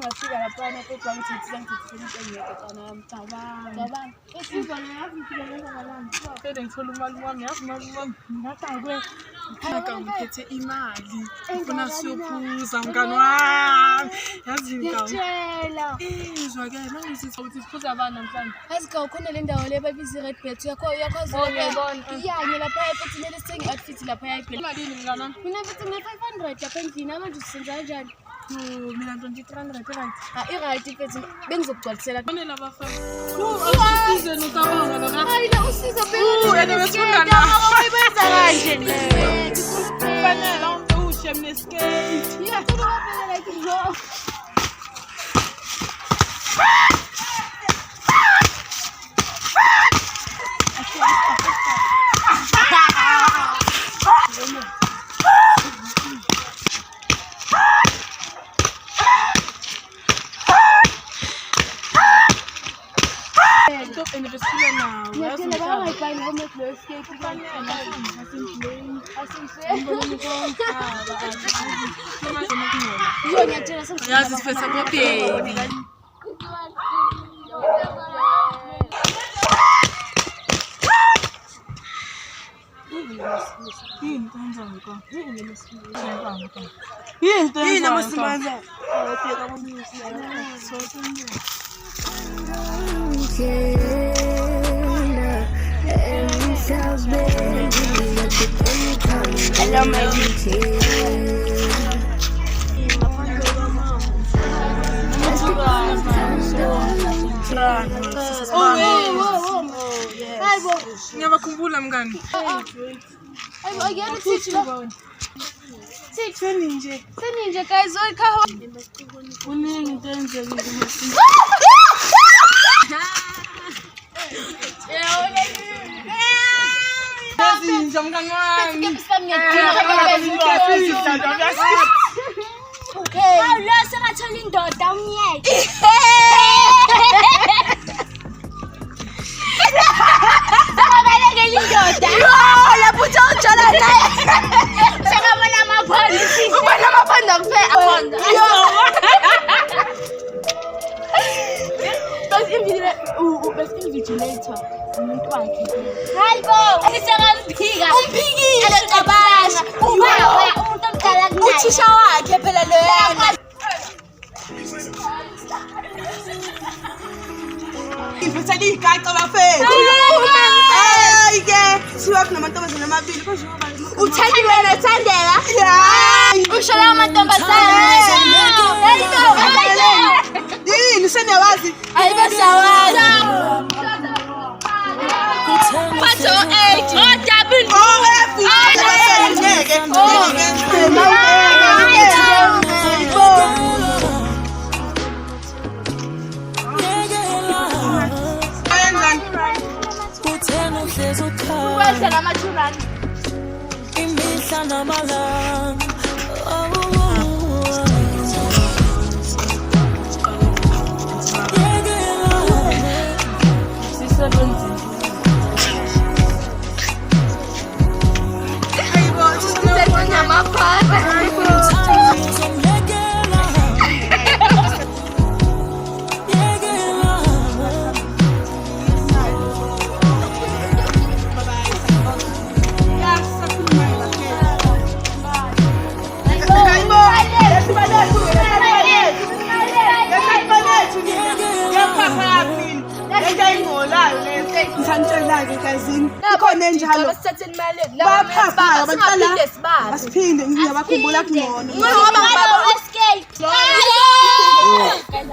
ngafika lapha kodwa ngithithisa into engiyekho nami. Cabanga. Esiza la ngifika ngalana. Phela ngithola imali wami, yazi imali wami. Ngakakwe. Ngaka ngiphethe imali. Ufuna siyophuza mngani wami. Yazi ngikawu. Ngitshela. Izwa ke nangizithi ukuthi siphuza abana namhlanje. Yazi ka ukhona le ndawo le babiza red bet yakwazi ukubona. Iyanye lapha futhi lele sithenga outfit lapha yayiphela. Imalini mngani wami? Mina futhi nge500 lapha endlini amanje usenza kanjani? Mina nto 300 right. I-right mfethu bengizokugcwalisela kufanele abafana. Usize notawanga la. Hayi la usiza phela. Wena besifunda na. Ayibenza kanje le. Kufanele umuntu ushe mneskate. Yeah, kufanele like no. And if it's clear now, yes, and I find home with the escape. Yes, it's for some baby. Hello, my ngiyabakhumbula mngani. Seninje guys, kuningi into enzekile. Seninje mngani wami. Okay. Awula sengathola indoda umyeke. Sabaleke indoda. Yo, lapho uthola naye. Sekabona amaphandisi. Ubona amaphanda kuphela. Yo. Bese-invigilator umuntu wakhe. Hayibo, usekamphika. Umphikile cabanga. Umuntu omdala kunaye. Uthisha wakhe phela lo yana. Ifethele igaqa bafethu. Hayi ke, siwa kunamantombazana amabili konje ngoba uthandiwe nothandeka. Hayi, usho la amantombazana. Yini senewazi? Ayibasawazi. Pato 8 double. Ikhona enjalo basithathe imali baphapha abantwana basiphinde ngiyabakhumbula kunono ngoba baba escape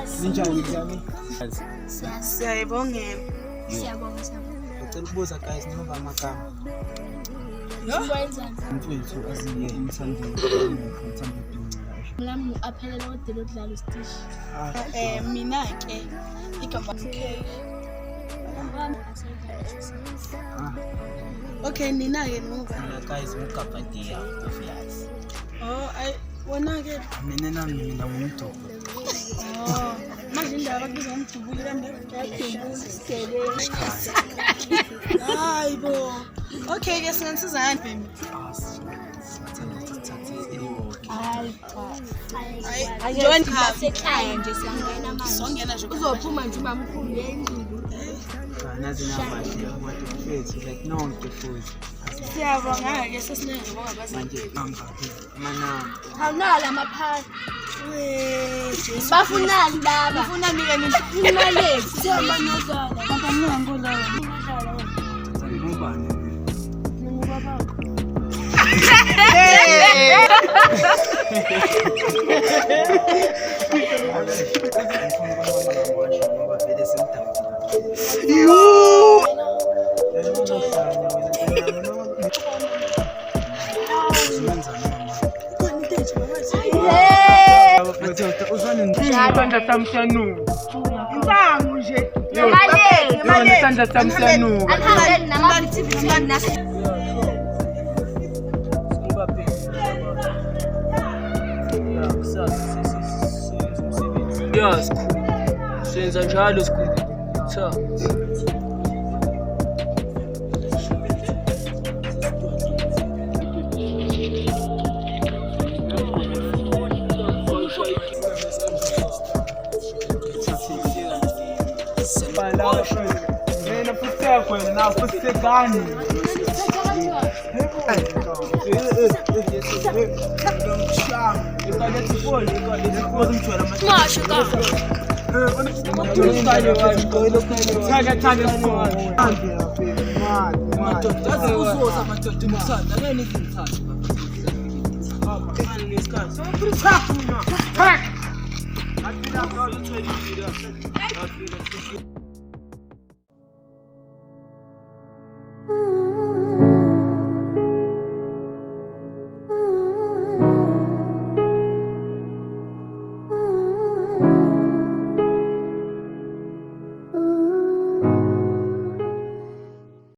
sinjani yami siyabongela ngicela ukubuza guys noma amagama mfowethu aziye emthandweni mlamu aphelela odelo dlala istish mina ke igama okay, nina ke ngoba guys ukapatiya ofiyasi. I wona ke mina umuntu. Manje indaba kubiza umthubuli kambe yadubulisele. Hayibo. Okay ke singansizana baby. John asekhaya nje siyangena manje. Songena nje Uzophuma nje umamkhulu yendlu. Nazi nabahle abantu bethu like nonke futhi. siyabonga ke sesinenge bonga bazi Manje hamba manamba. Awunala amaphasi. Bafunani laba. bafuna nike Imali yethu sihamba nozala. baba mnyango la Ngubani? Isandla samshanuka. Insangu nje. Yona isandla samshanuka. Alhamdulillah nama nasi. Yes. Senza njalo sikhulu. Cha. Nena futhekwe na futhekani. Masho ka. Pack!